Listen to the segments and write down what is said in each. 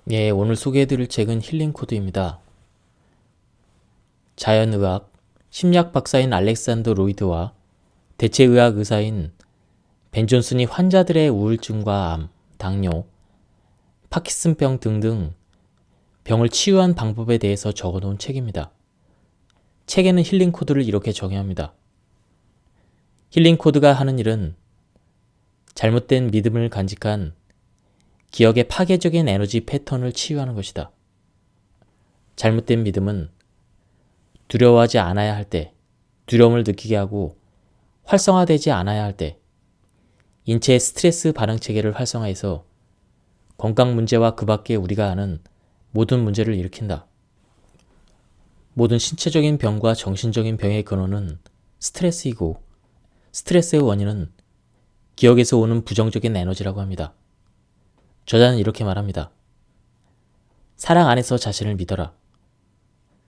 오늘 소개해드릴 책은 힐링코드입니다. 자연의학, 심리학 박사인 알렉산더 로이드와 대체의학 의사인 벤 존슨이 환자들의 우울증과 암, 당뇨, 파킨슨병 등등 병을 치유한 방법에 대해서 적어놓은 책입니다. 책에는 힐링코드를 이렇게 정의합니다. 힐링코드가 하는 일은 잘못된 믿음을 간직한 기억의 파괴적인 에너지 패턴을 치유하는 것이다. 잘못된 믿음은 두려워하지 않아야 할 때, 두려움을 느끼게 하고 활성화되지 않아야 할 때, 인체의 스트레스 반응 체계를 활성화해서 건강 문제와 그 밖에 우리가 아는 모든 문제를 일으킨다. 모든 신체적인 병과 정신적인 병의 근원은 스트레스이고, 스트레스의 원인은 기억에서 오는 부정적인 에너지라고 합니다. 저자는 이렇게 말합니다. 사랑 안에서 자신을 믿어라.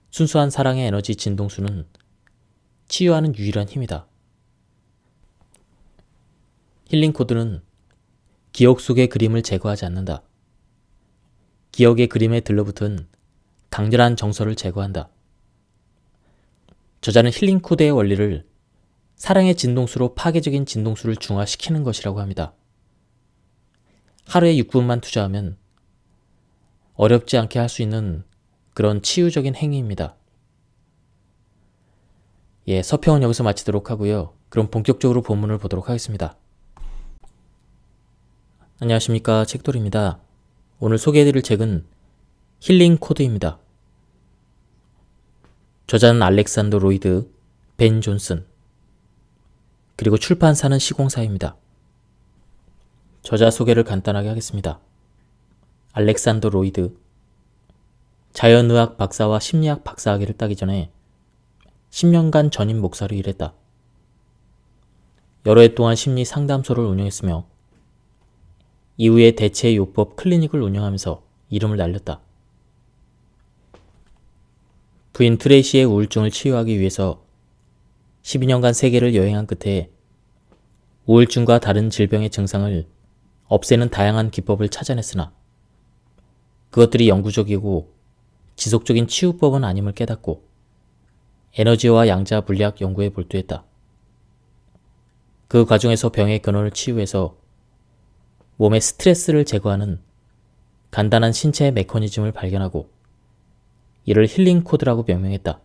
순수한 사랑의 에너지 진동수는 치유하는 유일한 힘이다. 힐링코드는 기억 속의 그림을 제거하지 않는다. 기억의 그림에 들러붙은 강렬한 정서를 제거한다. 저자는 힐링코드의 원리를 사랑의 진동수로 파괴적인 진동수를 중화시키는 것이라고 합니다. 하루에 6분만 투자하면 어렵지 않게 할 수 있는 그런 치유적인 행위입니다. 서평은 여기서 마치도록 하고요. 그럼 본격적으로 본문을 보도록 하겠습니다. 안녕하십니까, 책돌이입니다. 오늘 소개해드릴 책은 힐링코드입니다. 저자는 알렉산더 로이드, 벤 존슨, 그리고 출판사는 시공사입니다. 저자 소개를 간단하게 하겠습니다. 알렉산더 로이드, 자연의학 박사와 심리학 박사학위를 따기 전에 10년간 전임 목사로 일했다. 여러 해 동안 심리 상담소를 운영했으며 이후에 대체요법 클리닉을 운영하면서 이름을 날렸다. 부인 트레이시의 우울증을 치유하기 위해서 12년간 세계를 여행한 끝에 우울증과 다른 질병의 증상을 없애는 다양한 기법을 찾아냈으나 그것들이 영구적이고 지속적인 치유법은 아님을 깨닫고 에너지와 양자 물리학 연구에 몰두했다. 그 과정에서 병의 근원을 치유해서 몸의 스트레스를 제거하는 간단한 신체의 메커니즘을 발견하고 이를 힐링코드라고 명명했다.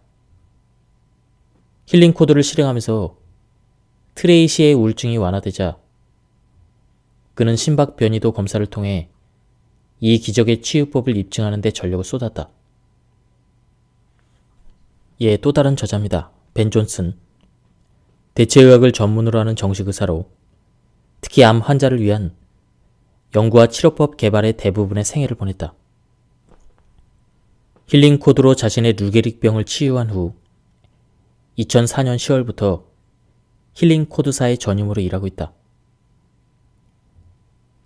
힐링코드를 실행하면서 트레이시의 우울증이 완화되자 그는 심박 변이도 검사를 통해 이 기적의 치유법을 입증하는 데 전력을 쏟았다. 또 다른 저자입니다. 벤 존슨. 대체의학을 전문으로 하는 정식의사로 특히 암 환자를 위한 연구와 치료법 개발에 대부분의 생애를 보냈다. 힐링코드로 자신의 루게릭병을 치유한 후 2004년 10월부터 힐링코드사의 전임으로 일하고 있다.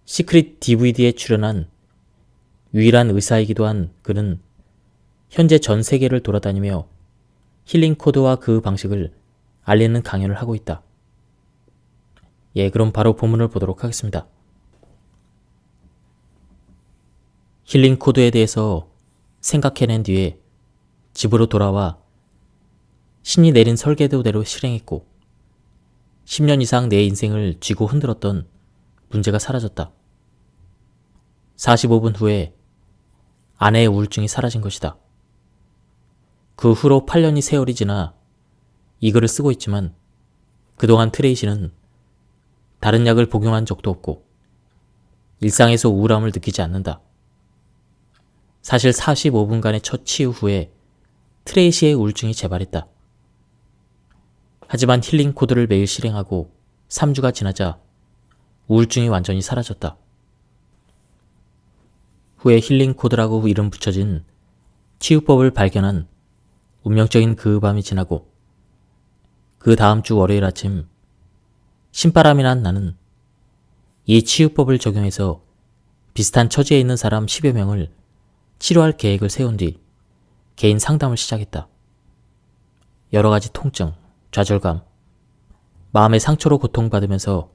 시크릿 DVD에 출연한 유일한 의사이기도 한 그는 현재 전 세계를 돌아다니며 힐링코드와 그 방식을 알리는 강연을 하고 있다. 그럼 바로 본문을 보도록 하겠습니다. 힐링코드에 대해서 생각해낸 뒤에 집으로 돌아와 신이 내린 설계도대로 실행했고 10년 이상 내 인생을 쥐고 흔들었던 문제가 사라졌다. 45분 후에 아내의 우울증이 사라진 것이다. 그 후로 8년이 세월이 지나 이 글을 쓰고 있지만 그동안 트레이시는 다른 약을 복용한 적도 없고 일상에서 우울함을 느끼지 않는다. 사실 45분간의 첫 치유 후에 트레이시의 우울증이 재발했다. 하지만 힐링 코드를 매일 실행하고 3주가 지나자 우울증이 완전히 사라졌다. 후에 힐링 코드라고 이름 붙여진 치유법을 발견한 운명적인 그 밤이 지나고 그 다음 주 월요일 아침 신바람이 난 나는 이 치유법을 적용해서 비슷한 처지에 있는 사람 10여 명을 치료할 계획을 세운 뒤 개인 상담을 시작했다. 여러 가지 통증, 좌절감, 마음의 상처로 고통받으면서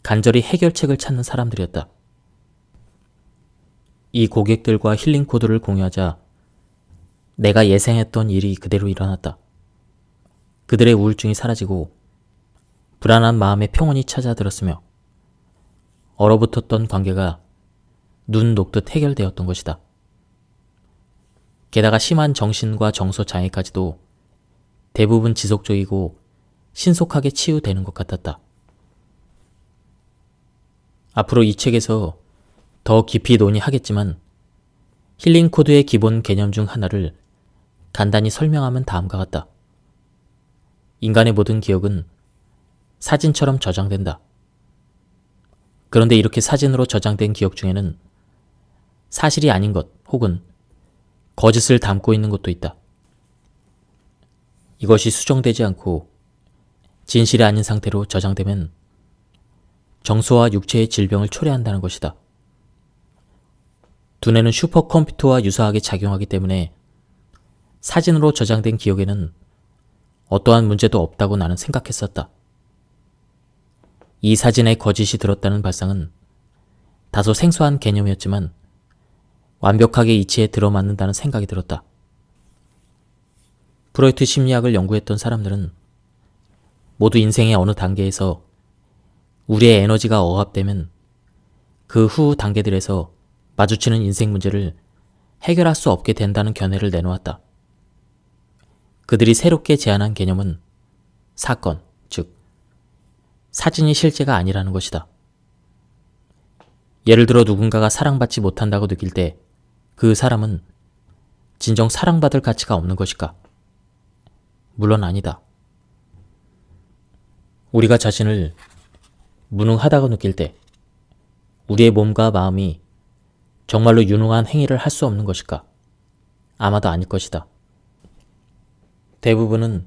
간절히 해결책을 찾는 사람들이었다. 이 고객들과 힐링 코드를 공유하자 내가 예상했던 일이 그대로 일어났다. 그들의 우울증이 사라지고 불안한 마음의 평온이 찾아들었으며 얼어붙었던 관계가 눈 녹듯 해결되었던 것이다. 게다가 심한 정신과 정서 장애까지도 대부분 지속적이고 신속하게 치유되는 것 같았다. 앞으로 이 책에서 더 깊이 논의하겠지만 힐링 코드의 기본 개념 중 하나를 간단히 설명하면 다음과 같다. 인간의 모든 기억은 사진처럼 저장된다. 그런데 이렇게 사진으로 저장된 기억 중에는 사실이 아닌 것 혹은 거짓을 담고 있는 것도 있다. 이것이 수정되지 않고 진실이 아닌 상태로 저장되면 정서와 육체의 질병을 초래한다는 것이다. 두뇌는 슈퍼컴퓨터와 유사하게 작용하기 때문에 사진으로 저장된 기억에는 어떠한 문제도 없다고 나는 생각했었다. 이 사진에 거짓이 들었다는 발상은 다소 생소한 개념이었지만 완벽하게 이치에 들어맞는다는 생각이 들었다. 프로이트 심리학을 연구했던 사람들은 모두 인생의 어느 단계에서 우리의 에너지가 억압되면 그 후 단계들에서 마주치는 인생 문제를 해결할 수 없게 된다는 견해를 내놓았다. 그들이 새롭게 제안한 개념은 사건, 즉 사진이 실제가 아니라는 것이다. 예를 들어 누군가가 사랑받지 못한다고 느낄 때 그 사람은 진정 사랑받을 가치가 없는 것일까? 물론 아니다. 우리가 자신을 무능하다고 느낄 때 우리의 몸과 마음이 정말로 유능한 행위를 할 수 없는 것일까? 아마도 아닐 것이다. 대부분은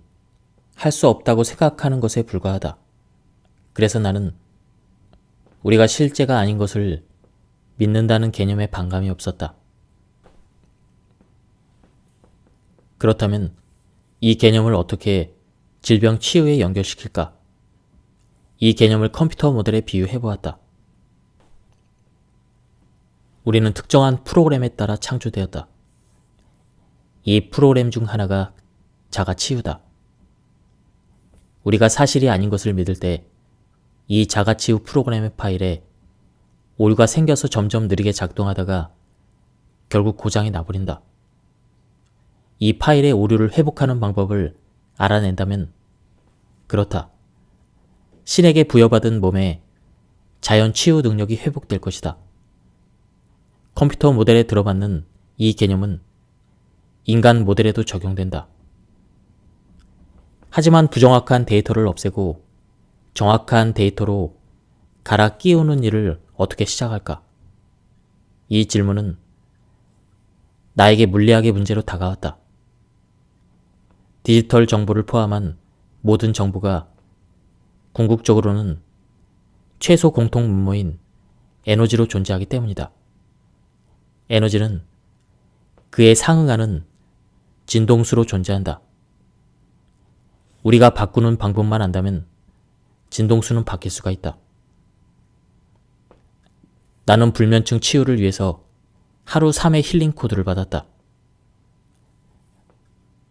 할 수 없다고 생각하는 것에 불과하다. 그래서 나는 우리가 실제가 아닌 것을 믿는다는 개념에 반감이 없었다. 그렇다면 이 개념을 어떻게 질병 치유에 연결시킬까? 이 개념을 컴퓨터 모델에 비유해보았다. 우리는 특정한 프로그램에 따라 창조되었다. 이 프로그램 중 하나가 자가치유다. 우리가 사실이 아닌 것을 믿을 때 이 자가치유 프로그램의 파일에 오류가 생겨서 점점 느리게 작동하다가 결국 고장이 나버린다. 이 파일의 오류를 회복하는 방법을 알아낸다면 그렇다. 신에게 부여받은 몸의 자연 치유 능력이 회복될 것이다. 컴퓨터 모델에 들어맞는 이 개념은 인간 모델에도 적용된다. 하지만 부정확한 데이터를 없애고 정확한 데이터로 갈아 끼우는 일을 어떻게 시작할까? 이 질문은 나에게 물리학의 문제로 다가왔다. 디지털 정보를 포함한 모든 정보가 궁극적으로는 최소 공통 분모인 에너지로 존재하기 때문이다. 에너지는 그에 상응하는 진동수로 존재한다. 우리가 바꾸는 방법만 안다면 진동수는 바뀔 수가 있다. 나는 불면증 치유를 위해서 하루 3회 힐링 코드를 받았다.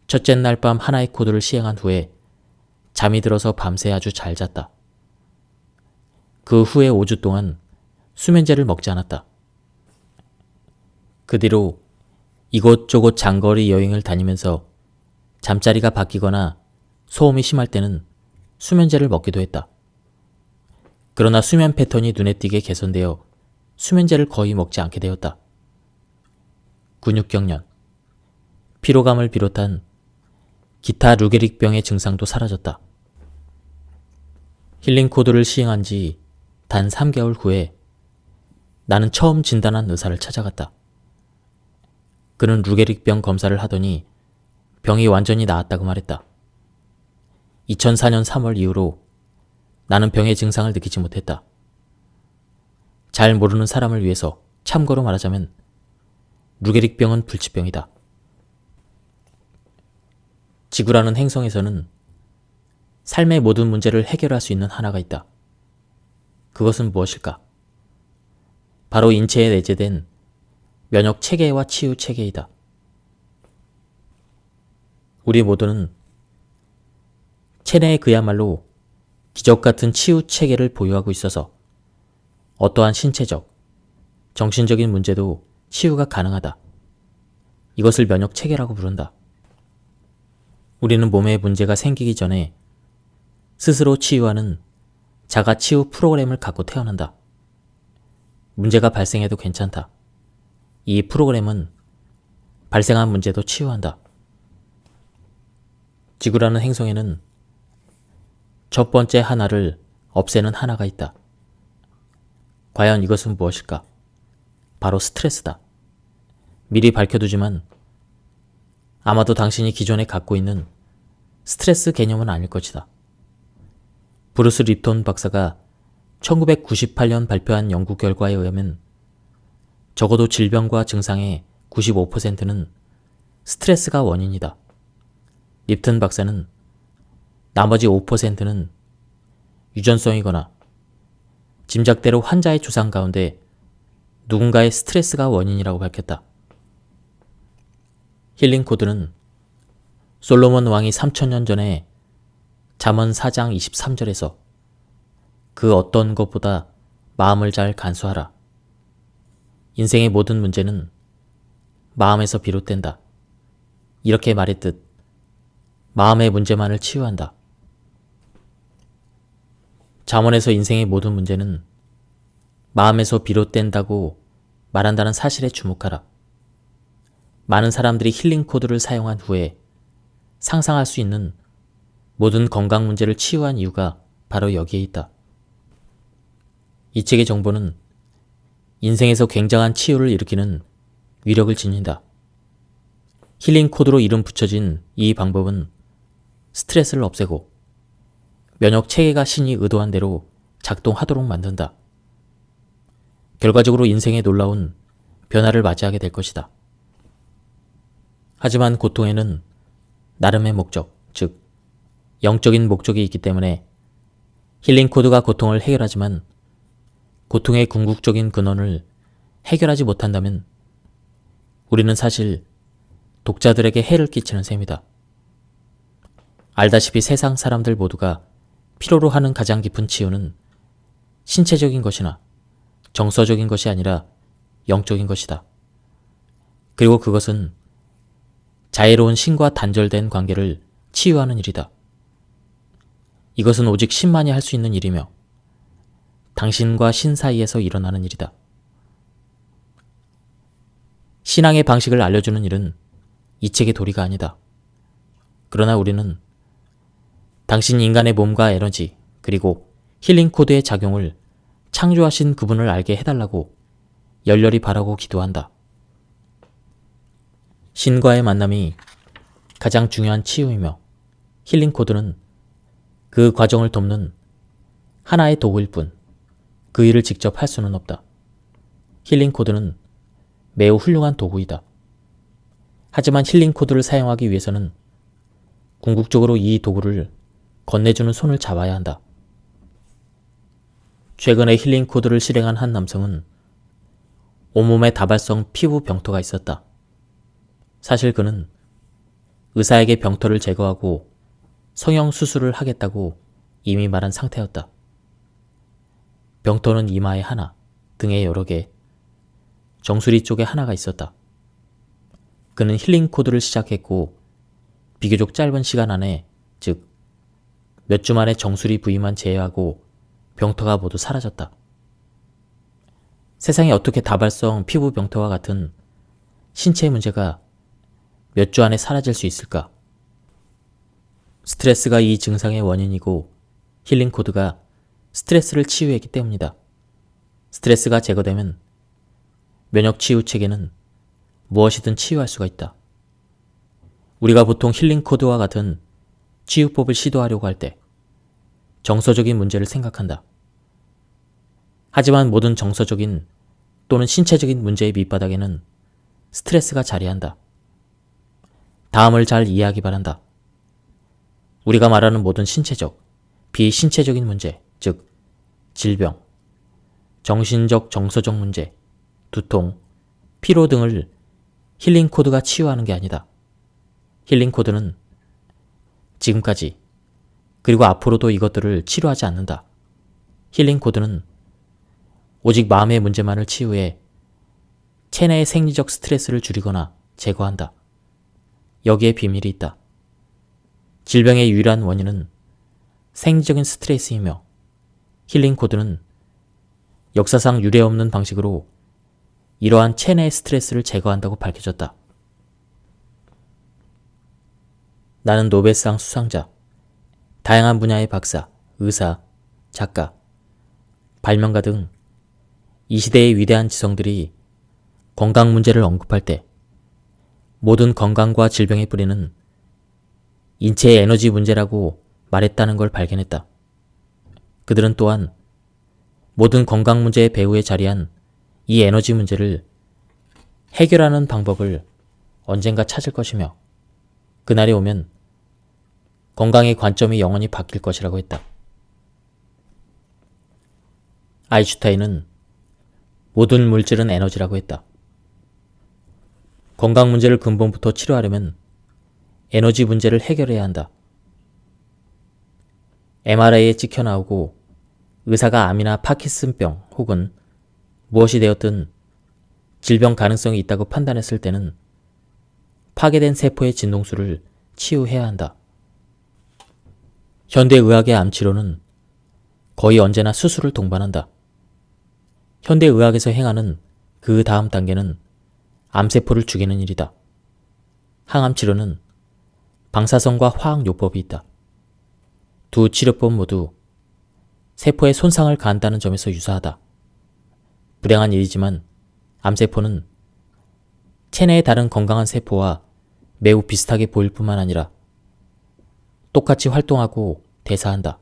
첫째 날 밤 하나의 코드를 시행한 후에 잠이 들어서 밤새 아주 잘 잤다. 그 후에 5주 동안 수면제를 먹지 않았다. 그 뒤로 이곳저곳 장거리 여행을 다니면서 잠자리가 바뀌거나 소음이 심할 때는 수면제를 먹기도 했다. 그러나 수면 패턴이 눈에 띄게 개선되어 수면제를 거의 먹지 않게 되었다. 근육경련, 피로감을 비롯한 기타 루게릭병의 증상도 사라졌다. 힐링 코드를 시행한 지 단 3개월 후에 나는 처음 진단한 의사를 찾아갔다. 그는 루게릭병 검사를 하더니 병이 완전히 나았다고 말했다. 2004년 3월 이후로 나는 병의 증상을 느끼지 못했다. 잘 모르는 사람을 위해서 참고로 말하자면 루게릭병은 불치병이다. 지구라는 행성에서는 삶의 모든 문제를 해결할 수 있는 하나가 있다. 그것은 무엇일까? 바로 인체에 내재된 면역 체계와 치유 체계이다. 우리 모두는 체내에 그야말로 기적 같은 치유 체계를 보유하고 있어서 어떠한 신체적, 정신적인 문제도 치유가 가능하다. 이것을 면역 체계라고 부른다. 우리는 몸에 문제가 생기기 전에 스스로 치유하는 자가 치유 프로그램을 갖고 태어난다. 문제가 발생해도 괜찮다. 이 프로그램은 발생한 문제도 치유한다. 지구라는 행성에는 첫 번째 하나를 없애는 하나가 있다. 과연 이것은 무엇일까? 바로 스트레스다. 미리 밝혀두지만 아마도 당신이 기존에 갖고 있는 스트레스 개념은 아닐 것이다. 브루스 립톤 박사가 1998년 발표한 연구 결과에 의하면 적어도 질병과 증상의 95%는 스트레스가 원인이다. 립튼 박사는 나머지 5%는 유전성이거나 짐작대로 환자의 주상 가운데 누군가의 스트레스가 원인이라고 밝혔다. 힐링 코드는 솔로몬 왕이 3000년 전에 잠언 4장 23절에서 그 어떤 것보다 마음을 잘 간수하라. 인생의 모든 문제는 마음에서 비롯된다. 이렇게 말했듯 마음의 문제만을 치유한다. 잠언에서 인생의 모든 문제는 마음에서 비롯된다고 말한다는 사실에 주목하라. 많은 사람들이 힐링 코드를 사용한 후에 상상할 수 있는 모든 건강 문제를 치유한 이유가 바로 여기에 있다. 이 책의 정보는 인생에서 굉장한 치유를 일으키는 위력을 지닌다. 힐링 코드로 이름 붙여진 이 방법은 스트레스를 없애고 면역 체계가 신이 의도한 대로 작동하도록 만든다. 결과적으로 인생에 놀라운 변화를 맞이하게 될 것이다. 하지만 고통에는 나름의 목적, 즉 영적인 목적이 있기 때문에 힐링 코드가 고통을 해결하지만 고통의 궁극적인 근원을 해결하지 못한다면 우리는 사실 독자들에게 해를 끼치는 셈이다. 알다시피 세상 사람들 모두가 필요로 하는 가장 깊은 치유는 신체적인 것이나 정서적인 것이 아니라 영적인 것이다. 그리고 그것은 자애로운 신과 단절된 관계를 치유하는 일이다. 이것은 오직 신만이 할 수 있는 일이며 당신과 신 사이에서 일어나는 일이다. 신앙의 방식을 알려주는 일은 이 책의 도리가 아니다. 그러나 우리는 당신 인간의 몸과 에너지 그리고 힐링 코드의 작용을 창조하신 그분을 알게 해달라고 열렬히 바라고 기도한다. 신과의 만남이 가장 중요한 치유이며 힐링 코드는 그 과정을 돕는 하나의 도구일 뿐 그 일을 직접 할 수는 없다. 힐링 코드는 매우 훌륭한 도구이다. 하지만 힐링 코드를 사용하기 위해서는 궁극적으로 이 도구를 건네주는 손을 잡아야 한다. 최근에 힐링 코드를 실행한 한 남성은 온몸에 다발성 피부 병토가 있었다. 사실 그는 의사에게 병토를 제거하고 성형 수술을 하겠다고 이미 말한 상태였다. 병토는 이마에 하나, 등에 여러 개, 정수리 쪽에 하나가 있었다. 그는 힐링 코드를 시작했고 비교적 짧은 시간 안에, 즉 몇 주 만에 정수리 부위만 제외하고 병토가 모두 사라졌다. 세상에 어떻게 다발성 피부 병토와 같은 신체 문제가 몇 주 안에 사라질 수 있을까? 스트레스가 이 증상의 원인이고 힐링 코드가 스트레스를 치유했기 때문이다. 스트레스가 제거되면 면역 치유 체계는 무엇이든 치유할 수가 있다. 우리가 보통 힐링 코드와 같은 치유법을 시도하려고 할 때 정서적인 문제를 생각한다. 하지만 모든 정서적인 또는 신체적인 문제의 밑바닥에는 스트레스가 자리한다. 다음을 잘 이해하기 바란다. 우리가 말하는 모든 신체적, 비신체적인 문제, 즉 질병, 정신적, 정서적 문제, 두통, 피로 등을 힐링 코드가 치유하는 게 아니다. 힐링 코드는 지금까지 그리고 앞으로도 이것들을 치료하지 않는다. 힐링 코드는 오직 마음의 문제만을 치유해 체내의 생리적 스트레스를 줄이거나 제거한다. 여기에 비밀이 있다. 질병의 유일한 원인은 생리적인 스트레스이며 힐링 코드는 역사상 유례없는 방식으로 이러한 체내의 스트레스를 제거한다고 밝혀졌다. 나는 노벨상 수상자, 다양한 분야의 박사, 의사, 작가, 발명가 등 이 시대의 위대한 지성들이 건강 문제를 언급할 때 모든 건강과 질병의 뿌리는 인체의 에너지 문제라고 말했다는 걸 발견했다. 그들은 또한 모든 건강 문제의 배후에 자리한 이 에너지 문제를 해결하는 방법을 언젠가 찾을 것이며 그날이 오면 건강의 관점이 영원히 바뀔 것이라고 했다. 아인슈타인은 모든 물질은 에너지라고 했다. 건강 문제를 근본부터 치료하려면 에너지 문제를 해결해야 한다. MRI에 찍혀 나오고 의사가 암이나 파킨슨병 혹은 무엇이 되었든 질병 가능성이 있다고 판단했을 때는 파괴된 세포의 진동수를 치유해야 한다. 현대의학의 암치료는 거의 언제나 수술을 동반한다. 현대의학에서 행하는 그 다음 단계는 암세포를 죽이는 일이다. 항암치료는 방사선과 화학요법이 있다. 두 치료법 모두 세포에 손상을 가한다는 점에서 유사하다. 불행한 일이지만 암세포는 체내의 다른 건강한 세포와 매우 비슷하게 보일 뿐만 아니라 똑같이 활동하고 대사한다.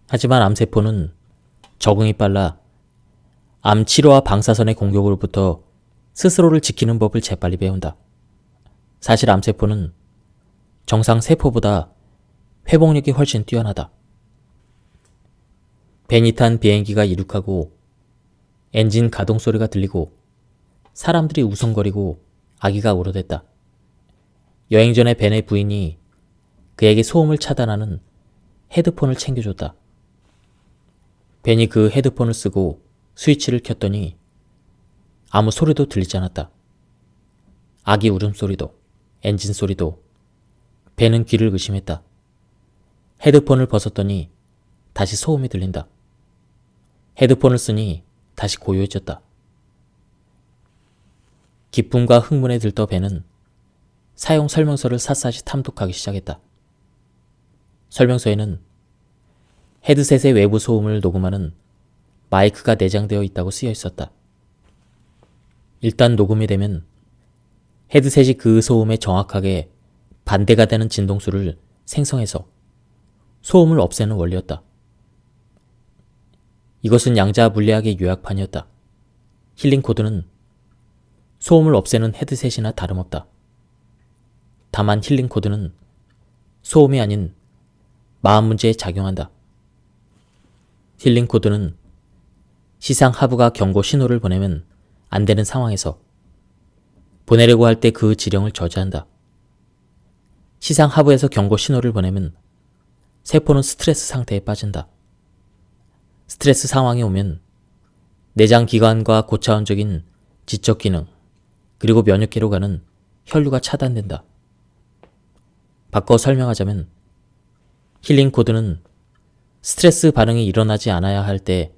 하지만 암세포는 적응이 빨라 암 치료와 방사선의 공격으로부터 스스로를 지키는 법을 재빨리 배운다. 사실 암세포는 정상 세포보다 회복력이 훨씬 뛰어나다. 벤이 탄 비행기가 이륙하고 엔진 가동 소리가 들리고 사람들이 우성거리고 아기가 울어댔다. 여행 전에 벤의 부인이 그에게 소음을 차단하는 헤드폰을 챙겨줬다. 벤이 그 헤드폰을 쓰고 스위치를 켰더니 아무 소리도 들리지 않았다. 아기 울음소리도 엔진 소리도. 벤은 귀를 의심했다. 헤드폰을 벗었더니 다시 소음이 들린다. 헤드폰을 쓰니 다시 고요해졌다. 기쁨과 흥분에 들떠 벤은 사용 설명서를 샅샅이 탐독하기 시작했다. 설명서에는 헤드셋의 외부 소음을 녹음하는 마이크가 내장되어 있다고 쓰여 있었다. 일단 녹음이 되면 헤드셋이 그 소음에 정확하게 반대가 되는 진동수를 생성해서 소음을 없애는 원리였다. 이것은 양자 물리학의 요약판이었다. 힐링 코드는 소음을 없애는 헤드셋이나 다름없다. 다만 힐링 코드는 소음이 아닌 마음 문제에 작용한다. 힐링 코드는 시상 하부가 경고 신호를 보내면 안 되는 상황에서 보내려고 할 때 그 지령을 저지한다. 시상 하부에서 경고 신호를 보내면 세포는 스트레스 상태에 빠진다. 스트레스 상황이 오면 내장 기관과 고차원적인 지적 기능 그리고 면역계로 가는 혈류가 차단된다. 바꿔 설명하자면 힐링 코드는 스트레스 반응이 일어나지 않아야 할 때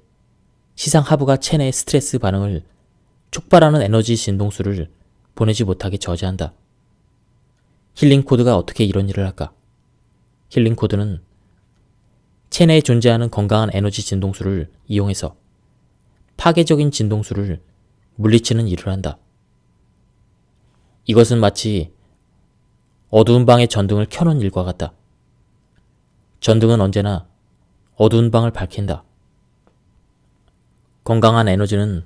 시상 하부가 체내의 스트레스 반응을 촉발하는 에너지 진동수를 보내지 못하게 저지한다. 힐링 코드가 어떻게 이런 일을 할까? 힐링 코드는 체내에 존재하는 건강한 에너지 진동수를 이용해서 파괴적인 진동수를 물리치는 일을 한다. 이것은 마치 어두운 방에 전등을 켜놓은 일과 같다. 전등은 언제나 어두운 방을 밝힌다. 건강한 에너지는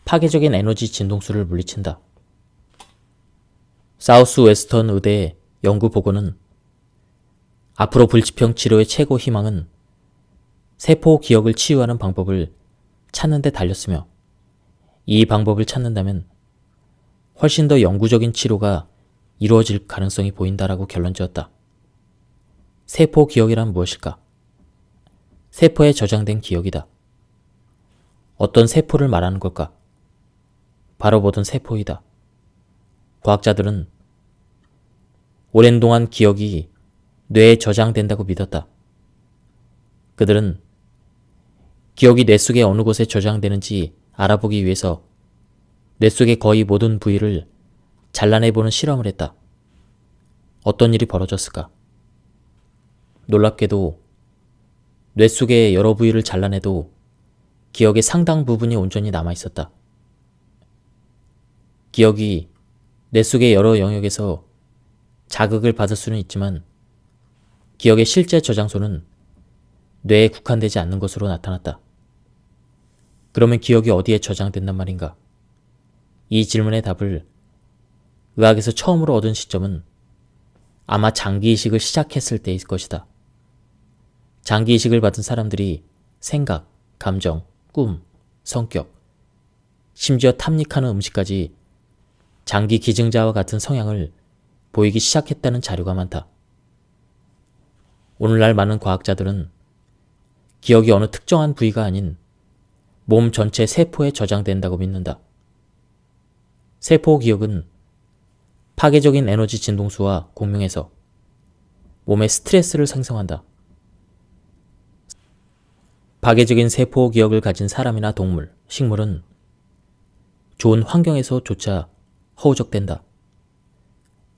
파괴적인 에너지 진동수를 물리친다. 사우스 웨스턴 의대의 연구 보고는 앞으로 불치병 치료의 최고 희망은 세포 기억을 치유하는 방법을 찾는 데 달렸으며 이 방법을 찾는다면 훨씬 더 영구적인 치료가 이루어질 가능성이 보인다라고 결론지었다. 세포 기억이란 무엇일까? 세포에 저장된 기억이다. 어떤 세포를 말하는 걸까? 바로 모든 세포이다. 과학자들은 오랜 동안 기억이 뇌에 저장된다고 믿었다. 그들은 기억이 뇌 속의 어느 곳에 저장되는지 알아보기 위해서 뇌 속의 거의 모든 부위를 잘라내보는 실험을 했다. 어떤 일이 벌어졌을까? 놀랍게도 뇌 속의 여러 부위를 잘라내도 기억의 상당 부분이 온전히 남아있었다. 기억이 뇌 속의 여러 영역에서 자극을 받을 수는 있지만 기억의 실제 저장소는 뇌에 국한되지 않는 것으로 나타났다. 그러면 기억이 어디에 저장된단 말인가? 이 질문의 답을 의학에서 처음으로 얻은 시점은 아마 장기이식을 시작했을 때일 것이다. 장기이식을 받은 사람들이 생각, 감정, 꿈, 성격, 심지어 탐닉하는 음식까지 장기 기증자와 같은 성향을 보이기 시작했다는 자료가 많다. 오늘날 많은 과학자들은 기억이 어느 특정한 부위가 아닌 몸 전체 세포에 저장된다고 믿는다. 세포 기억은 파괴적인 에너지 진동수와 공명해서 몸에 스트레스를 생성한다. 파괴적인 세포 기억을 가진 사람이나 동물, 식물은 좋은 환경에서조차 허우적댄다.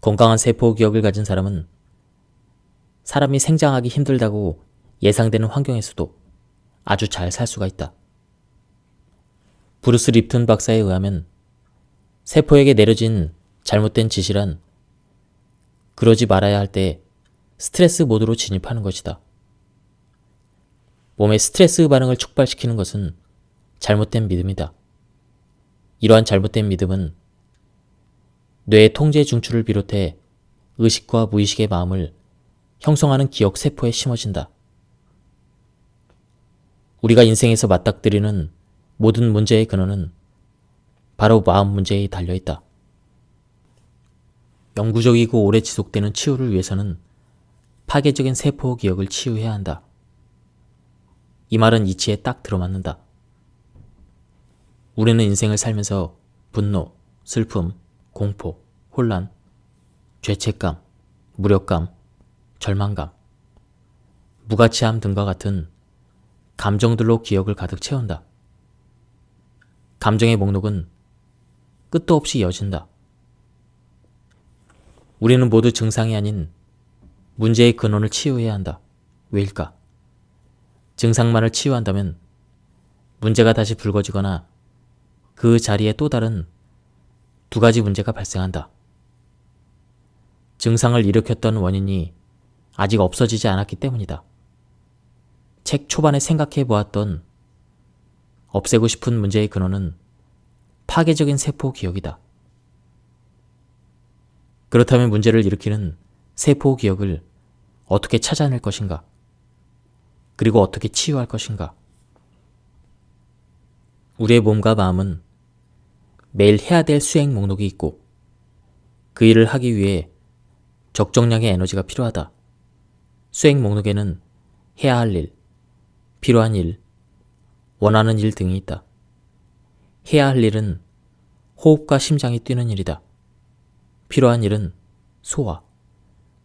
건강한 세포 기억을 가진 사람은 사람이 생장하기 힘들다고 예상되는 환경에서도 아주 잘 살 수가 있다. 브루스 립튼 박사에 의하면 세포에게 내려진 잘못된 지시란 그러지 말아야 할 때 스트레스 모드로 진입하는 것이다. 몸의 스트레스 반응을 촉발시키는 것은 잘못된 믿음이다. 이러한 잘못된 믿음은 뇌의 통제 중추를 비롯해 의식과 무의식의 마음을 형성하는 기억 세포에 심어진다. 우리가 인생에서 맞닥뜨리는 모든 문제의 근원은 바로 마음 문제에 달려있다. 영구적이고 오래 지속되는 치유를 위해서는 파괴적인 세포 기억을 치유해야 한다. 이 말은 이치에 딱 들어맞는다. 우리는 인생을 살면서 분노, 슬픔, 공포, 혼란, 죄책감, 무력감, 절망감, 무가치함 등과 같은 감정들로 기억을 가득 채운다. 감정의 목록은 끝도 없이 이어진다. 우리는 모두 증상이 아닌 문제의 근원을 치유해야 한다. 왜일까? 증상만을 치유한다면 문제가 다시 불거지거나 그 자리에 또 다른 두 가지 문제가 발생한다. 증상을 일으켰던 원인이 아직 없어지지 않았기 때문이다. 책 초반에 생각해 보았던 없애고 싶은 문제의 근원은 파괴적인 세포 기억이다. 그렇다면 문제를 일으키는 세포 기억을 어떻게 찾아낼 것인가? 그리고 어떻게 치유할 것인가? 우리의 몸과 마음은 매일 해야 될 수행 목록이 있고 그 일을 하기 위해 적정량의 에너지가 필요하다. 수행 목록에는 해야 할 일, 필요한 일, 원하는 일 등이 있다. 해야 할 일은 호흡과 심장이 뛰는 일이다. 필요한 일은 소화,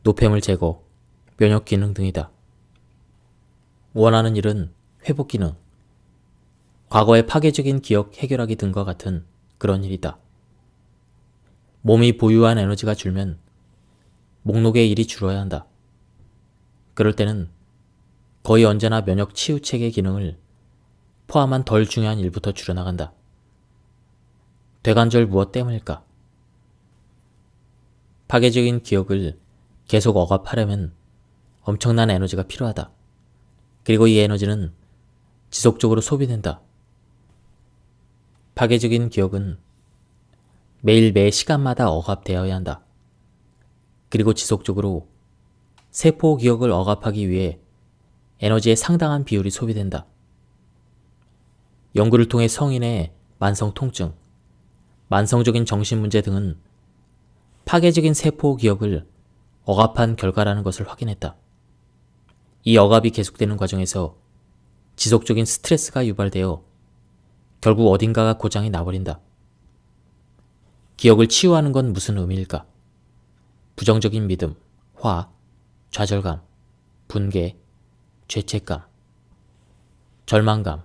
노폐물 제거, 면역 기능 등이다. 원하는 일은 회복 기능, 과거의 파괴적인 기억 해결하기 등과 같은 그런 일이다. 몸이 보유한 에너지가 줄면 목록의 일이 줄어야 한다. 그럴 때는 거의 언제나 면역 치유체계 기능을 포함한 덜 중요한 일부터 줄여나간다. 되간절 무엇 때문일까? 파괴적인 기억을 계속 억압하려면 엄청난 에너지가 필요하다. 그리고 이 에너지는 지속적으로 소비된다. 파괴적인 기억은 매일 매 시간마다 억압되어야 한다. 그리고 지속적으로 세포 기억을 억압하기 위해 에너지의 상당한 비율이 소비된다. 연구를 통해 성인의 만성 통증, 만성적인 정신문제 등은 파괴적인 세포 기억을 억압한 결과라는 것을 확인했다. 이 억압이 계속되는 과정에서 지속적인 스트레스가 유발되어 결국 어딘가가 고장이 나버린다. 기억을 치유하는 건 무슨 의미일까? 부정적인 믿음, 화, 좌절감, 분개, 죄책감, 절망감,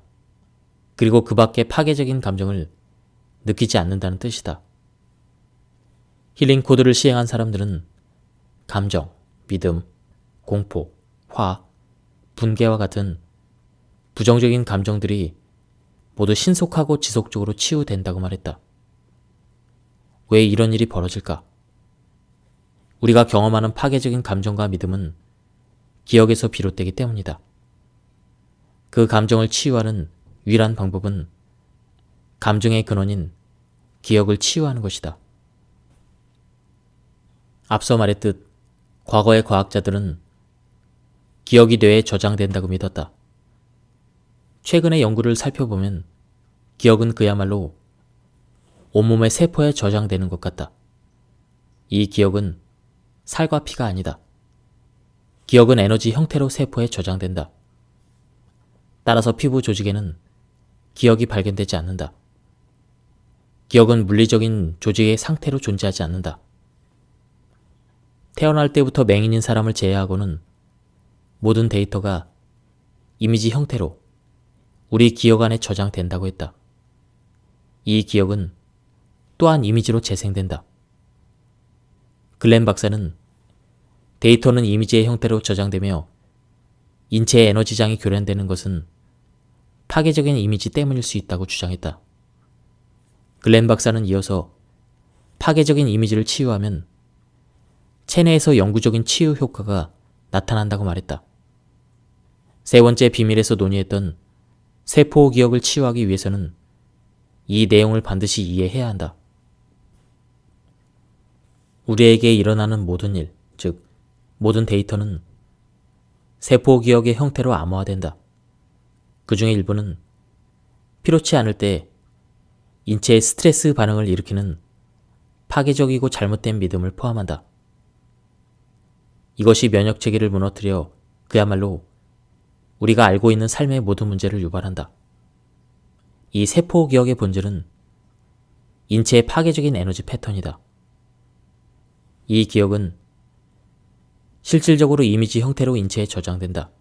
그리고 그 밖의 파괴적인 감정을 느끼지 않는다는 뜻이다. 힐링 코드를 시행한 사람들은 감정, 믿음, 공포, 화, 분개와 같은 부정적인 감정들이 모두 신속하고 지속적으로 치유된다고 말했다. 왜 이런 일이 벌어질까? 우리가 경험하는 파괴적인 감정과 믿음은 기억에서 비롯되기 때문이다. 그 감정을 치유하는 유일한 방법은 감정의 근원인 기억을 치유하는 것이다. 앞서 말했듯 과거의 과학자들은 기억이 뇌에 저장된다고 믿었다. 최근의 연구를 살펴보면 기억은 그야말로 온몸의 세포에 저장되는 것 같다. 이 기억은 살과 피가 아니다. 기억은 에너지 형태로 세포에 저장된다. 따라서 피부 조직에는 기억이 발견되지 않는다. 기억은 물리적인 조직의 상태로 존재하지 않는다. 태어날 때부터 맹인인 사람을 제외하고는 모든 데이터가 이미지 형태로 우리 기억 안에 저장된다고 했다. 이 기억은 또한 이미지로 재생된다. 글렌 박사는 데이터는 이미지의 형태로 저장되며 인체의 에너지장이 교란되는 것은 파괴적인 이미지 때문일 수 있다고 주장했다. 글렌 박사는 이어서 파괴적인 이미지를 치유하면 체내에서 영구적인 치유 효과가 나타난다고 말했다. 세 번째 비밀에서 논의했던 세포 기억을 치유하기 위해서는 이 내용을 반드시 이해해야 한다. 우리에게 일어나는 모든 일, 즉 모든 데이터는 세포 기억의 형태로 암호화된다. 그 중에 일부는 필요치 않을 때 인체의 스트레스 반응을 일으키는 파괴적이고 잘못된 믿음을 포함한다. 이것이 면역 체계를 무너뜨려 그야말로 우리가 알고 있는 삶의 모든 문제를 유발한다. 이 세포 기억의 본질은 인체의 파괴적인 에너지 패턴이다. 이 기억은 실질적으로 이미지 형태로 인체에 저장된다.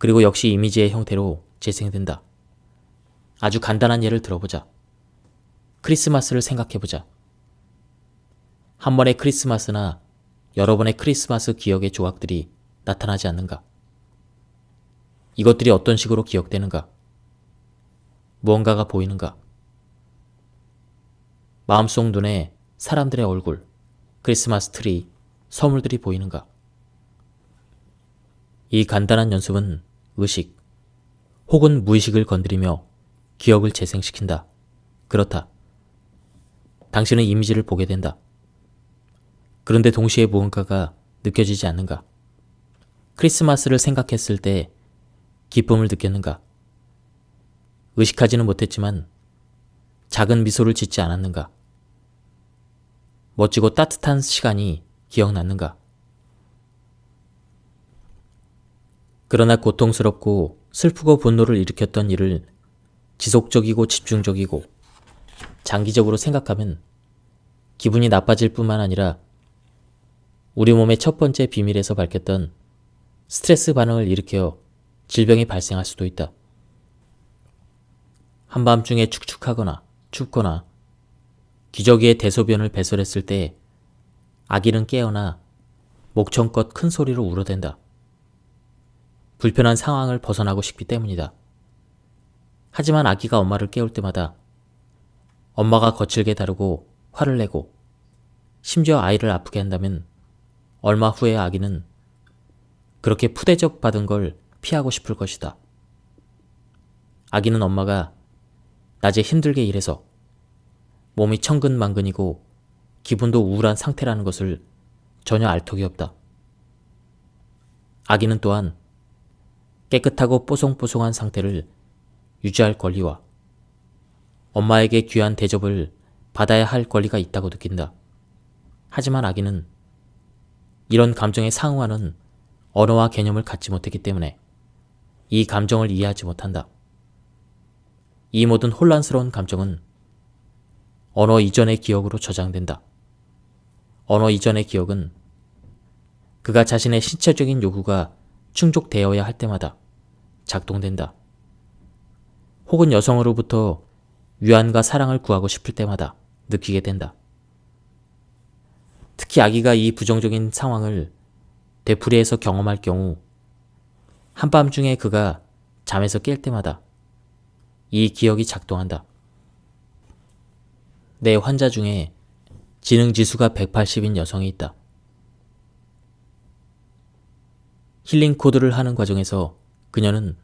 그리고 역시 이미지의 형태로 재생된다. 아주 간단한 예를 들어보자. 크리스마스를 생각해보자. 한 번의 크리스마스나 여러 번의 크리스마스 기억의 조각들이 나타나지 않는가? 이것들이 어떤 식으로 기억되는가? 무언가가 보이는가? 마음속 눈에 사람들의 얼굴, 크리스마스 트리, 선물들이 보이는가? 이 간단한 연습은 의식 혹은 무의식을 건드리며 기억을 재생시킨다. 그렇다. 당신은 이미지를 보게 된다. 그런데 동시에 무언가가 느껴지지 않는가? 크리스마스를 생각했을 때 기쁨을 느꼈는가? 의식하지는 못했지만 작은 미소를 짓지 않았는가? 멋지고 따뜻한 시간이 기억났는가? 그러나 고통스럽고 슬프고 분노를 일으켰던 일을 지속적이고 집중적이고 장기적으로 생각하면 기분이 나빠질 뿐만 아니라 우리 몸의 첫 번째 비밀에서 밝혔던 스트레스 반응을 일으켜 질병이 발생할 수도 있다. 한밤중에 축축하거나 춥거나 기저귀에 대소변을 배설했을 때 아기는 깨어나 목청껏 큰 소리로 울어댄다. 불편한 상황을 벗어나고 싶기 때문이다. 하지만 아기가 엄마를 깨울 때마다 엄마가 거칠게 다루고 화를 내고 심지어 아이를 아프게 한다면 얼마 후에 아기는 그렇게 푸대접 받은 걸 피하고 싶을 것이다. 아기는 엄마가 낮에 힘들게 일해서 몸이 천근만근이고 기분도 우울한 상태라는 것을 전혀 알 턱이 없다. 아기는 또한 깨끗하고 뽀송뽀송한 상태를 유지할 권리와 엄마에게 귀한 대접을 받아야 할 권리가 있다고 느낀다. 하지만 아기는 이런 감정에 상응하는 언어와 개념을 갖지 못했기 때문에 이 감정을 이해하지 못한다. 이 모든 혼란스러운 감정은 언어 이전의 기억으로 저장된다. 언어 이전의 기억은 그가 자신의 신체적인 요구가 충족되어야 할 때마다 작동된다. 혹은 여성으로부터 위안과 사랑을 구하고 싶을 때마다 느끼게 된다. 특히 아기가 이 부정적인 상황을 되풀이해서 경험할 경우 한밤중에 그가 잠에서 깰 때마다 이 기억이 작동한다. 내 환자 중에 지능지수가 180인 여성이 있다. 힐링 코드를 하는 과정에서 그녀는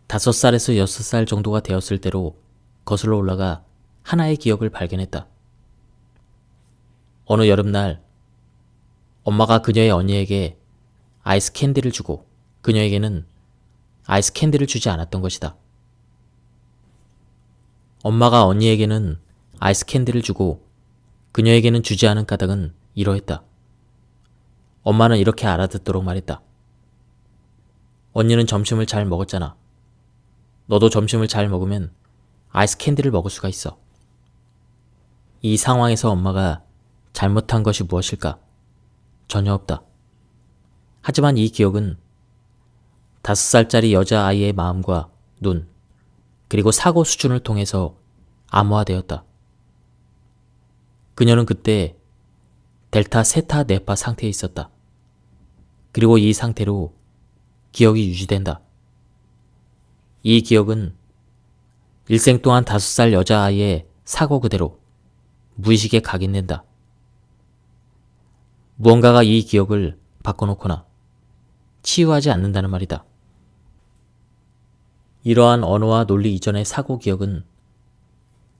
5살에서 6살 정도가 되었을 때로 거슬러 올라가 하나의 기억을 발견했다. 어느 여름날 엄마가 그녀의 언니에게 아이스 캔디를 주고 그녀에게는 아이스 캔디를 주지 않았던 것이다. 엄마가 언니에게는 아이스 캔디를 주고 그녀에게는 주지 않은 까닭은 이러했다. 엄마는 이렇게 알아듣도록 말했다. 언니는 점심을 잘 먹었잖아. 너도 점심을 잘 먹으면 아이스 캔디를 먹을 수가 있어. 이 상황에서 엄마가 잘못한 것이 무엇일까? 전혀 없다. 하지만 이 기억은 5살짜리 여자아이의 마음과 눈, 그리고 사고 수준을 통해서 암호화되었다. 그녀는 그때 델타 세타 네파 상태에 있었다. 그리고 이 상태로 기억이 유지된다. 이 기억은 일생 동안 5살 여자아이의 사고 그대로 무의식에 각인된다. 무언가가 이 기억을 바꿔놓거나 치유하지 않는다는 말이다. 이러한 언어와 논리 이전의 사고 기억은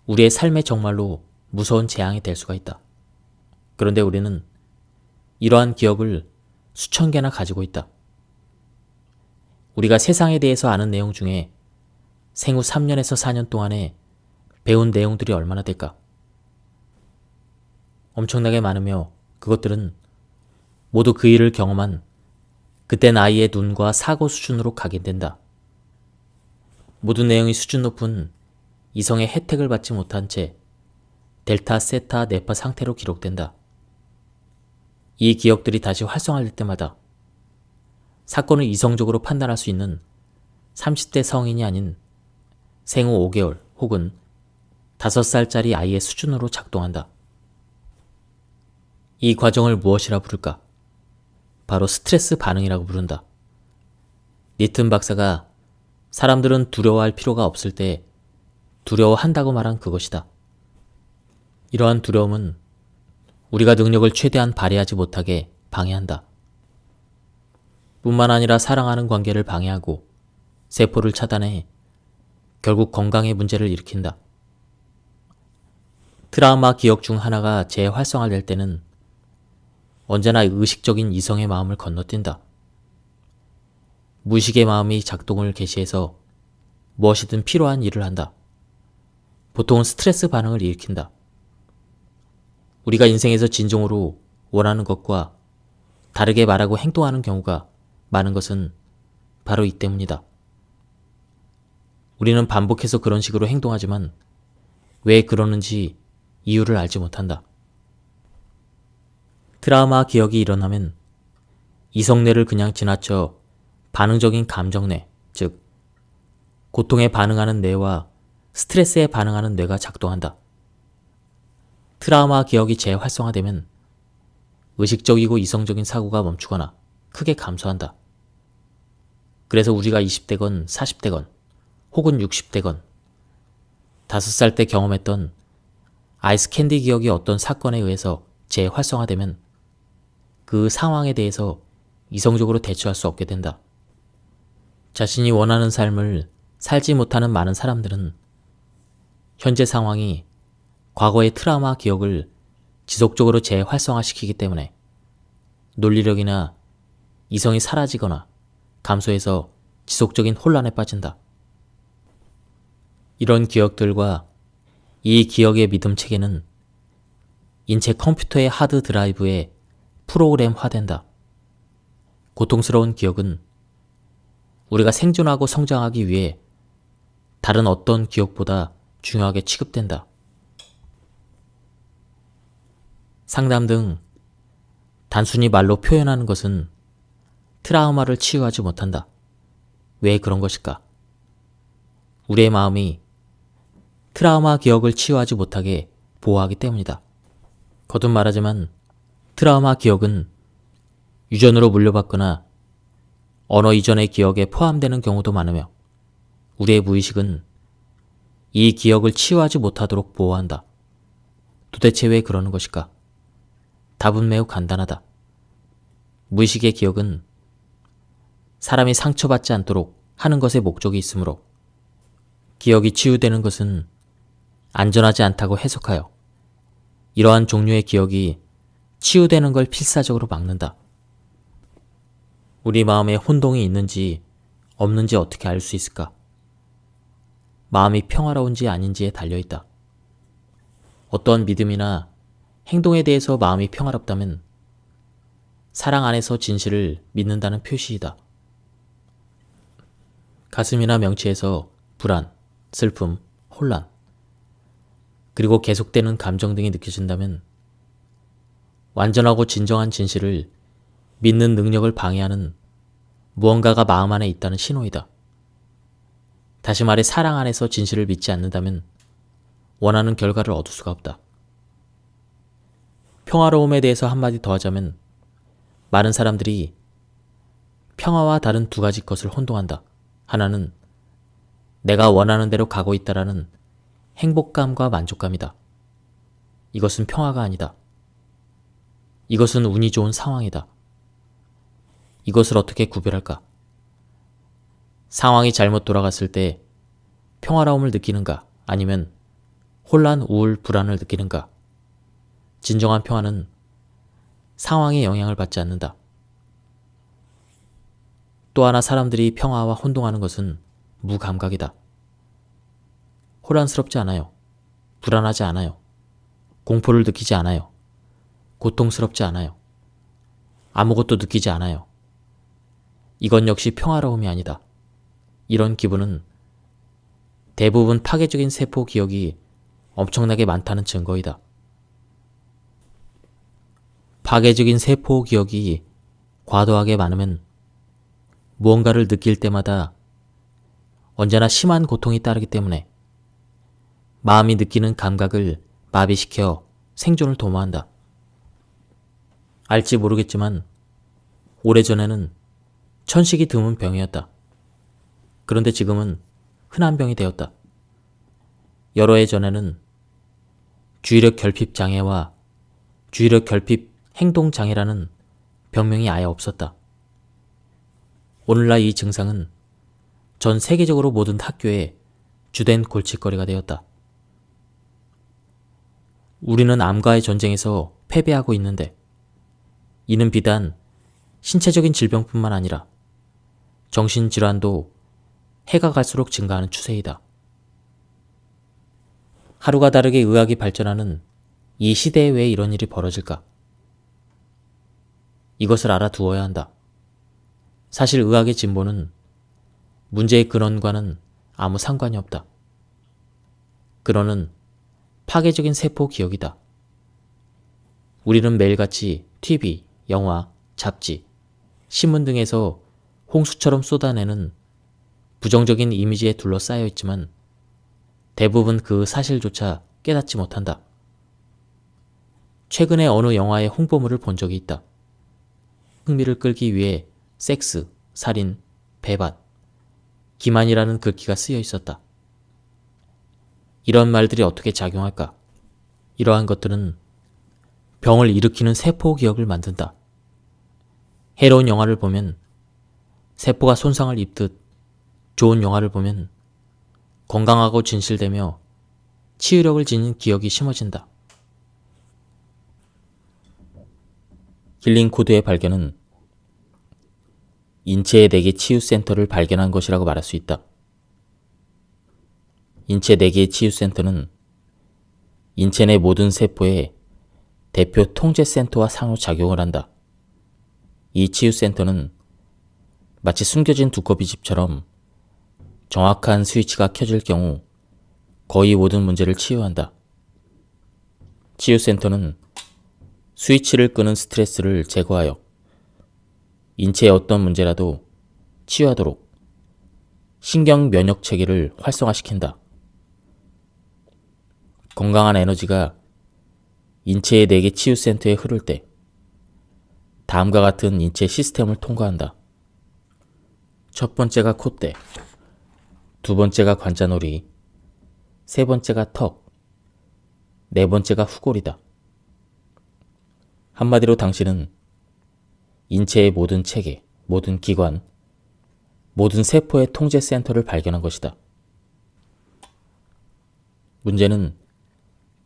우리의 삶에 정말로 무서운 재앙이 될 수가 있다. 그런데 우리는 이러한 기억을 수천 개나 가지고 있다. 우리가 세상에 대해서 아는 내용 중에 생후 3년에서 4년 동안에 배운 내용들이 얼마나 될까? 엄청나게 많으며 그것들은 모두 그 일을 경험한 그때 나이의 눈과 사고 수준으로 각인된다. 모든 내용이 수준 높은 이성의 혜택을 받지 못한 채 델타, 세타, 네파 상태로 기록된다. 이 기억들이 다시 활성화될 때마다 사건을 이성적으로 판단할 수 있는 30대 성인이 아닌 생후 5개월 혹은 5살짜리 아이의 수준으로 작동한다. 이 과정을 무엇이라 부를까? 바로 스트레스 반응이라고 부른다. 니튼 박사가 사람들은 두려워할 필요가 없을 때 두려워한다고 말한 그것이다. 이러한 두려움은 우리가 능력을 최대한 발휘하지 못하게 방해한다. 뿐만 아니라 사랑하는 관계를 방해하고 세포를 차단해 결국 건강에 문제를 일으킨다. 트라우마 기억 중 하나가 재활성화될 때는 언제나 의식적인 이성의 마음을 건너뛴다. 무의식의 마음이 작동을 개시해서 무엇이든 필요한 일을 한다. 보통은 스트레스 반응을 일으킨다. 우리가 인생에서 진정으로 원하는 것과 다르게 말하고 행동하는 경우가 많은 것은 바로 이 때문이다. 우리는 반복해서 그런 식으로 행동하지만 왜 그러는지 이유를 알지 못한다. 트라우마 기억이 일어나면 이성뇌를 그냥 지나쳐 반응적인 감정뇌, 즉 고통에 반응하는 뇌와 스트레스에 반응하는 뇌가 작동한다. 트라우마 기억이 재활성화되면 의식적이고 이성적인 사고가 멈추거나 크게 감소한다. 그래서 우리가 20대건 40대건 혹은 60대건 5살 때 경험했던 아이스 캔디 기억이 어떤 사건에 의해서 재활성화되면 그 상황에 대해서 이성적으로 대처할 수 없게 된다. 자신이 원하는 삶을 살지 못하는 많은 사람들은 현재 상황이 과거의 트라우마 기억을 지속적으로 재활성화시키기 때문에 논리력이나 이성이 사라지거나 감소해서 지속적인 혼란에 빠진다. 이런 기억들과 이 기억의 믿음 체계는 인체 컴퓨터의 하드 드라이브에 프로그램화된다. 고통스러운 기억은 우리가 생존하고 성장하기 위해 다른 어떤 기억보다 중요하게 취급된다. 상담 등 단순히 말로 표현하는 것은 트라우마를 치유하지 못한다. 왜 그런 것일까? 우리의 마음이 트라우마 기억을 치유하지 못하게 보호하기 때문이다. 거듭 말하지만 트라우마 기억은 유전으로 물려받거나 언어 이전의 기억에 포함되는 경우도 많으며 우리의 무의식은 이 기억을 치유하지 못하도록 보호한다. 도대체 왜 그러는 것일까? 답은 매우 간단하다. 무의식의 기억은 사람이 상처받지 않도록 하는 것에 목적이 있으므로 기억이 치유되는 것은 안전하지 않다고 해석하여 이러한 종류의 기억이 치유되는 걸 필사적으로 막는다. 우리 마음에 혼동이 있는지 없는지 어떻게 알 수 있을까? 마음이 평화로운지 아닌지에 달려있다. 어떠한 믿음이나 행동에 대해서 마음이 평화롭다면 사랑 안에서 진실을 믿는다는 표시이다. 가슴이나 명치에서 불안, 슬픔, 혼란, 그리고 계속되는 감정 등이 느껴진다면 완전하고 진정한 진실을 믿는 능력을 방해하는 무언가가 마음 안에 있다는 신호이다. 다시 말해 사랑 안에서 진실을 믿지 않는다면 원하는 결과를 얻을 수가 없다. 평화로움에 대해서 한마디 더 하자면 많은 사람들이 평화와 다른 두 가지 것을 혼동한다. 하나는 내가 원하는 대로 가고 있다라는 행복감과 만족감이다. 이것은 평화가 아니다. 이것은 운이 좋은 상황이다. 이것을 어떻게 구별할까? 상황이 잘못 돌아갔을 때 평화로움을 느끼는가? 아니면 혼란, 우울, 불안을 느끼는가? 진정한 평화는 상황에 영향을 받지 않는다. 또 하나 사람들이 평화와 혼동하는 것은 무감각이다. 혼란스럽지 않아요. 불안하지 않아요. 공포를 느끼지 않아요. 고통스럽지 않아요. 아무것도 느끼지 않아요. 이건 역시 평화로움이 아니다. 이런 기분은 대부분 파괴적인 세포 기억이 엄청나게 많다는 증거이다. 파괴적인 세포 기억이 과도하게 많으면 무언가를 느낄 때마다 언제나 심한 고통이 따르기 때문에 마음이 느끼는 감각을 마비시켜 생존을 도모한다. 알지 모르겠지만 오래전에는 천식이 드문 병이었다. 그런데 지금은 흔한 병이 되었다. 여러 해 전에는 주의력 결핍 장애와 주의력 결핍 행동 장애라는 병명이 아예 없었다. 오늘날 이 증상은 전 세계적으로 모든 학교에 주된 골칫거리가 되었다. 우리는 암과의 전쟁에서 패배하고 있는데 이는 비단 신체적인 질병뿐만 아니라 정신질환도 해가 갈수록 증가하는 추세이다. 하루가 다르게 의학이 발전하는 이 시대에 왜 이런 일이 벌어질까? 이것을 알아두어야 한다. 사실 의학의 진보는 문제의 근원과는 아무 상관이 없다. 근원은 파괴적인 세포 기억이다. 우리는 매일같이 TV, 영화, 잡지, 신문 등에서 홍수처럼 쏟아내는 부정적인 이미지에 둘러싸여 있지만 대부분 그 사실조차 깨닫지 못한다. 최근에 어느 영화의 홍보물을 본 적이 있다. 흥미를 끌기 위해 섹스, 살인, 배밭, 기만이라는 글귀가 쓰여 있었다. 이런 말들이 어떻게 작용할까? 이러한 것들은 병을 일으키는 세포 기억을 만든다. 해로운 영화를 보면 세포가 손상을 입듯 좋은 영화를 보면 건강하고 진실되며 치유력을 지닌 기억이 심어진다. 힐링 코드의 발견은 인체의 4개 치유센터를 발견한 것이라고 말할 수 있다. 인체 4개의 치유센터는 인체 내 모든 세포의 대표 통제센터와 상호작용을 한다. 이 치유센터는 마치 숨겨진 두꺼비 집처럼 정확한 스위치가 켜질 경우 거의 모든 문제를 치유한다. 치유센터는 스위치를 끄는 스트레스를 제거하여 인체의 어떤 문제라도 치유하도록 신경 면역 체계를 활성화시킨다. 건강한 에너지가 인체의 4개 치유센터에 흐를 때 다음과 같은 인체 시스템을 통과한다. 첫 번째가 콧대, 두 번째가 관자놀이, 세 번째가 턱, 네 번째가 후골이다. 한마디로 당신은 인체의 모든 체계, 모든 기관, 모든 세포의 통제 센터를 발견한 것이다. 문제는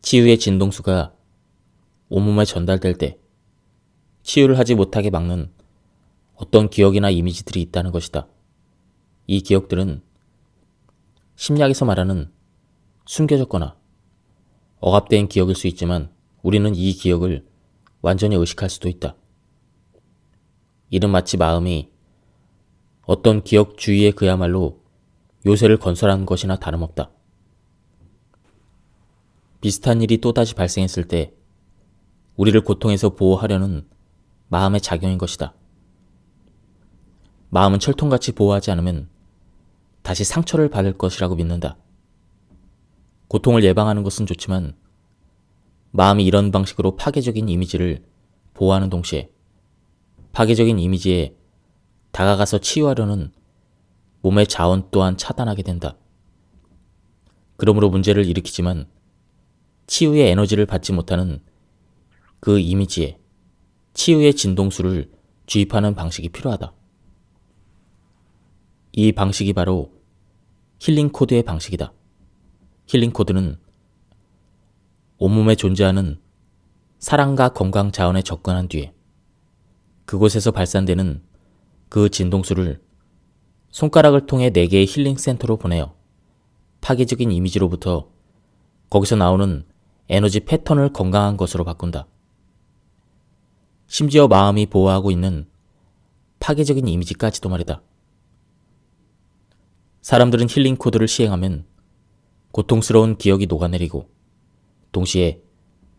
치유의 진동수가 온몸에 전달될 때 치유를 하지 못하게 막는 어떤 기억이나 이미지들이 있다는 것이다. 이 기억들은 심리학에서 말하는 숨겨졌거나 억압된 기억일 수 있지만 우리는 이 기억을 완전히 의식할 수도 있다. 이는 마치 마음이 어떤 기억 주위에 그야말로 요새를 건설한 것이나 다름없다. 비슷한 일이 또다시 발생했을 때 우리를 고통에서 보호하려는 마음의 작용인 것이다. 마음은 철통같이 보호하지 않으면 다시 상처를 받을 것이라고 믿는다. 고통을 예방하는 것은 좋지만 마음이 이런 방식으로 파괴적인 이미지를 보호하는 동시에 파괴적인 이미지에 다가가서 치유하려는 몸의 자원 또한 차단하게 된다. 그러므로 문제를 일으키지만 치유의 에너지를 받지 못하는 그 이미지에 치유의 진동수를 주입하는 방식이 필요하다. 이 방식이 바로 힐링 코드의 방식이다. 힐링 코드는 온몸에 존재하는 사랑과 건강 자원에 접근한 뒤에 그곳에서 발산되는 그 진동수를 손가락을 통해 4개의 힐링 센터로 보내어 파괴적인 이미지로부터 거기서 나오는 에너지 패턴을 건강한 것으로 바꾼다. 심지어 마음이 보호하고 있는 파괴적인 이미지까지도 말이다. 사람들은 힐링 코드를 시행하면 고통스러운 기억이 녹아내리고 동시에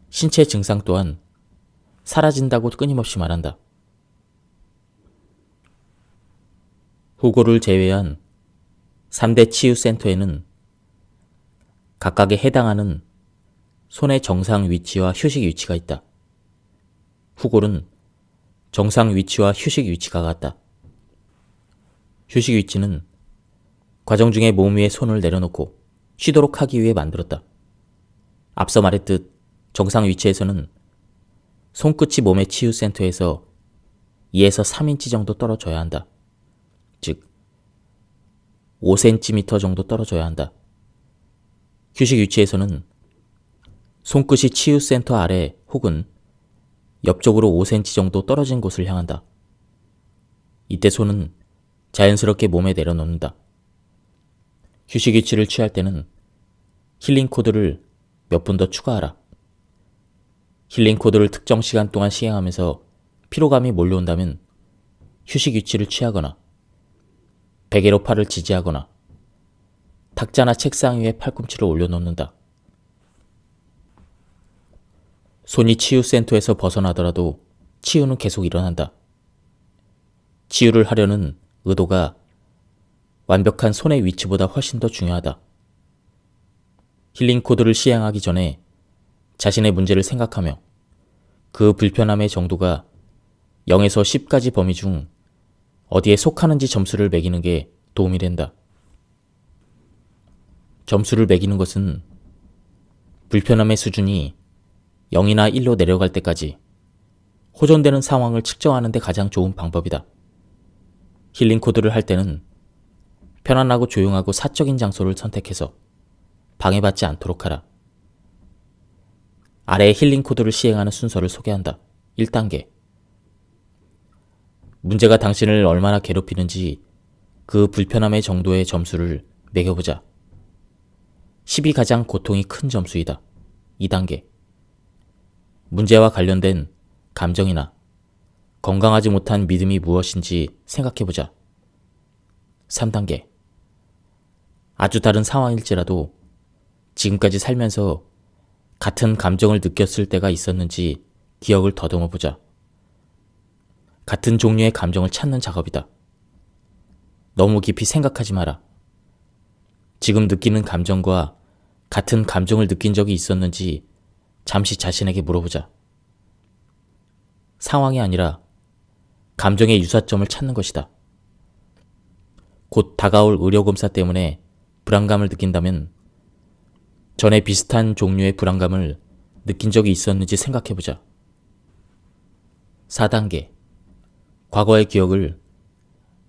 신체 증상 또한 사라진다고 끊임없이 말한다. 후고를 제외한 3대 치유센터에는 각각에 해당하는 손의 정상 위치와 휴식 위치가 있다. 후골은 정상 위치와 휴식 위치가 같다. 휴식 위치는 과정 중에 몸 위에 손을 내려놓고 쉬도록 하기 위해 만들었다. 앞서 말했듯 정상 위치에서는 손끝이 몸의 치유센터에서 2에서 3인치 정도 떨어져야 한다. 즉 5cm 정도 떨어져야 한다. 휴식 위치에서는 손끝이 치유센터 아래 혹은 옆쪽으로 5cm 정도 떨어진 곳을 향한다. 이때 손은 자연스럽게 몸에 내려놓는다. 휴식 위치를 취할 때는 힐링 코드를 몇 분 더 추가하라. 힐링 코드를 특정 시간 동안 시행하면서 피로감이 몰려온다면 휴식 위치를 취하거나 베개로 팔을 지지하거나 탁자나 책상 위에 팔꿈치를 올려놓는다. 손이 치유센터에서 벗어나더라도 치유는 계속 일어난다. 치유를 하려는 의도가 완벽한 손의 위치보다 훨씬 더 중요하다. 힐링 코드를 시행하기 전에 자신의 문제를 생각하며 그 불편함의 정도가 0에서 10까지 범위 중 어디에 속하는지 점수를 매기는 게 도움이 된다. 점수를 매기는 것은 불편함의 수준이 0이나 1로 내려갈 때까지 호전되는 상황을 측정하는 데 가장 좋은 방법이다. 힐링 코드를 할 때는 편안하고 조용하고 사적인 장소를 선택해서 방해받지 않도록 하라. 아래의 힐링 코드를 시행하는 순서를 소개한다. 1단계. 문제가 당신을 얼마나 괴롭히는지 그 불편함의 정도의 점수를 매겨보자. 10이 가장 고통이 큰 점수이다. 2단계. 문제와 관련된 감정이나 건강하지 못한 믿음이 무엇인지 생각해보자. 3단계. 아주 다른 상황일지라도 지금까지 살면서 같은 감정을 느꼈을 때가 있었는지 기억을 더듬어보자. 같은 종류의 감정을 찾는 작업이다. 너무 깊이 생각하지 마라. 지금 느끼는 감정과 같은 감정을 느낀 적이 있었는지 잠시 자신에게 물어보자. 상황이 아니라 감정의 유사점을 찾는 것이다. 곧 다가올 의료검사 때문에 불안감을 느낀다면 전에 비슷한 종류의 불안감을 느낀 적이 있었는지 생각해보자. 4단계. 과거의 기억을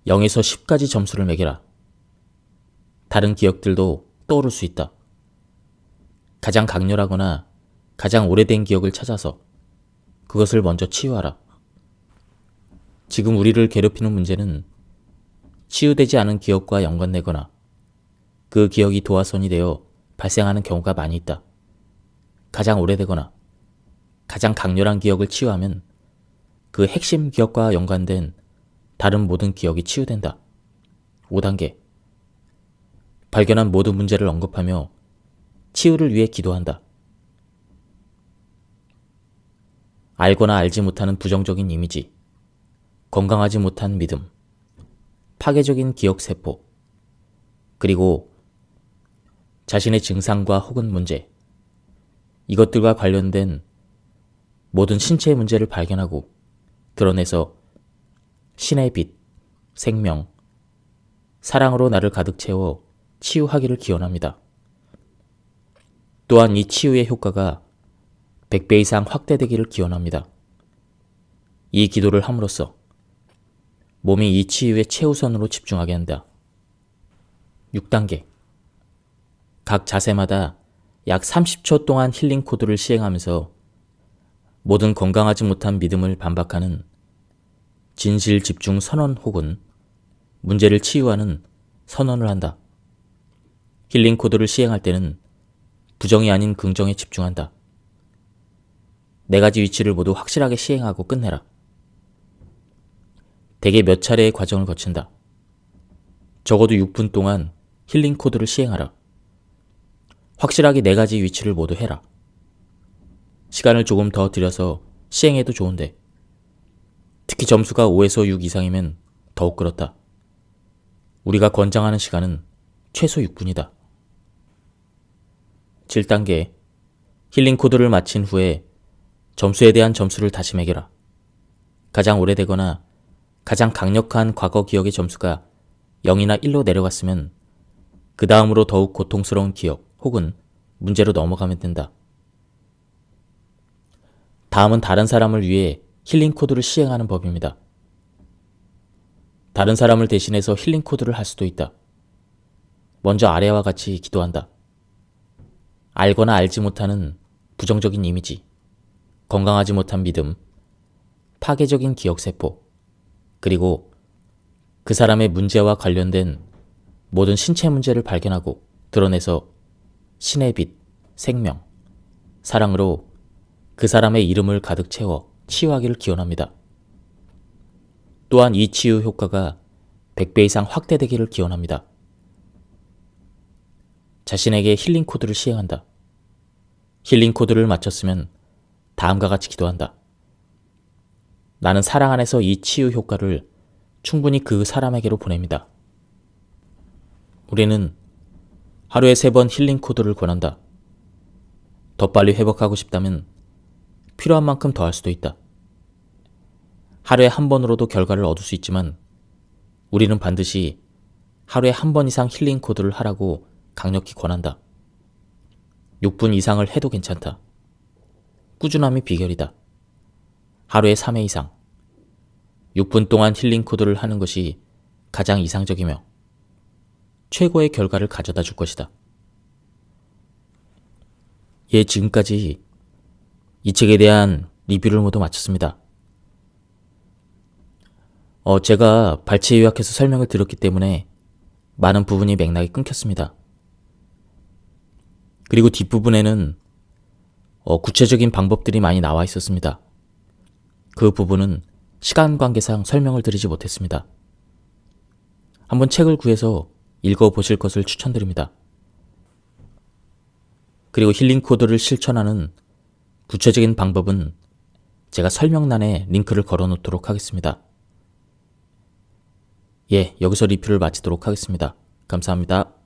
0에서 10까지 점수를 매겨라. 다른 기억들도 떠오를 수 있다. 가장 강렬하거나 가장 오래된 기억을 찾아서 그것을 먼저 치유하라. 지금 우리를 괴롭히는 문제는 치유되지 않은 기억과 연관되거나 그 기억이 도화선이 되어 발생하는 경우가 많이 있다. 가장 오래되거나 가장 강렬한 기억을 치유하면 그 핵심 기억과 연관된 다른 모든 기억이 치유된다. 5단계. 발견한 모든 문제를 언급하며 치유를 위해 기도한다. 알거나 알지 못하는 부정적인 이미지, 건강하지 못한 믿음, 파괴적인 기억세포, 그리고 자신의 증상과 혹은 문제, 이것들과 관련된 모든 신체의 문제를 발견하고 드러내서 신의 빛, 생명, 사랑으로 나를 가득 채워 치유하기를 기원합니다. 또한 이 치유의 효과가 100배 이상 확대되기를 기원합니다. 이 기도를 함으로써 몸이 이 치유의 최우선으로 집중하게 한다. 6단계. 각 자세마다 약 30초 동안 힐링 코드를 시행하면서 모든 건강하지 못한 믿음을 반박하는 진실 집중 선언 혹은 문제를 치유하는 선언을 한다. 힐링 코드를 시행할 때는 부정이 아닌 긍정에 집중한다. 4가지 위치를 모두 확실하게 시행하고 끝내라. 대개 몇 차례의 과정을 거친다. 적어도 6분 동안 힐링 코드를 시행하라. 확실하게 4가지 위치를 모두 해라. 시간을 조금 더 들여서 시행해도 좋은데 특히 점수가 5에서 6 이상이면 더욱 그렇다. 우리가 권장하는 시간은 최소 6분이다. 7단계. 힐링 코드를 마친 후에 점수에 대한 점수를 다시 매겨라. 가장 오래되거나 가장 강력한 과거 기억의 점수가 0이나 1로 내려갔으면 그 다음으로 더욱 고통스러운 기억 혹은 문제로 넘어가면 된다. 다음은 다른 사람을 위해 힐링 코드를 시행하는 법입니다. 다른 사람을 대신해서 힐링 코드를 할 수도 있다. 먼저 아래와 같이 기도한다. 알거나 알지 못하는 부정적인 이미지, 건강하지 못한 믿음, 파괴적인 기억세포, 그리고 그 사람의 문제와 관련된 모든 신체 문제를 발견하고 드러내서 신의 빛, 생명, 사랑으로 그 사람의 이름을 가득 채워 치유하기를 기원합니다. 또한 이 치유 효과가 100배 이상 확대되기를 기원합니다. 자신에게 힐링 코드를 시행한다. 힐링 코드를 마쳤으면 다음과 같이 기도한다. 나는 사랑 안에서 이 치유 효과를 충분히 그 사람에게로 보냅니다. 우리는 하루에 3번 힐링 코드를 권한다. 더 빨리 회복하고 싶다면 필요한 만큼 더 할 수도 있다. 하루에 1번으로도 결과를 얻을 수 있지만 우리는 반드시 하루에 1번 이상 힐링 코드를 하라고 강력히 권한다. 6분 이상을 해도 괜찮다. 꾸준함이 비결이다. 하루에 3회 이상 6분 동안 힐링 코드를 하는 것이 가장 이상적이며 최고의 결과를 가져다 줄 것이다. 예, 지금까지 이 책에 대한 리뷰를 모두 마쳤습니다. 제가 발췌 요약해서 설명을 드렸기 때문에 많은 부분이 맥락이 끊겼습니다. 그리고 뒷부분에는 구체적인 방법들이 많이 나와 있었습니다. 그 부분은 시간 관계상 설명을 드리지 못했습니다. 한번 책을 구해서 읽어보실 것을 추천드립니다. 그리고 힐링 코드를 실천하는 구체적인 방법은 제가 설명란에 링크를 걸어 놓도록 하겠습니다. 여기서 리뷰를 마치도록 하겠습니다. 감사합니다.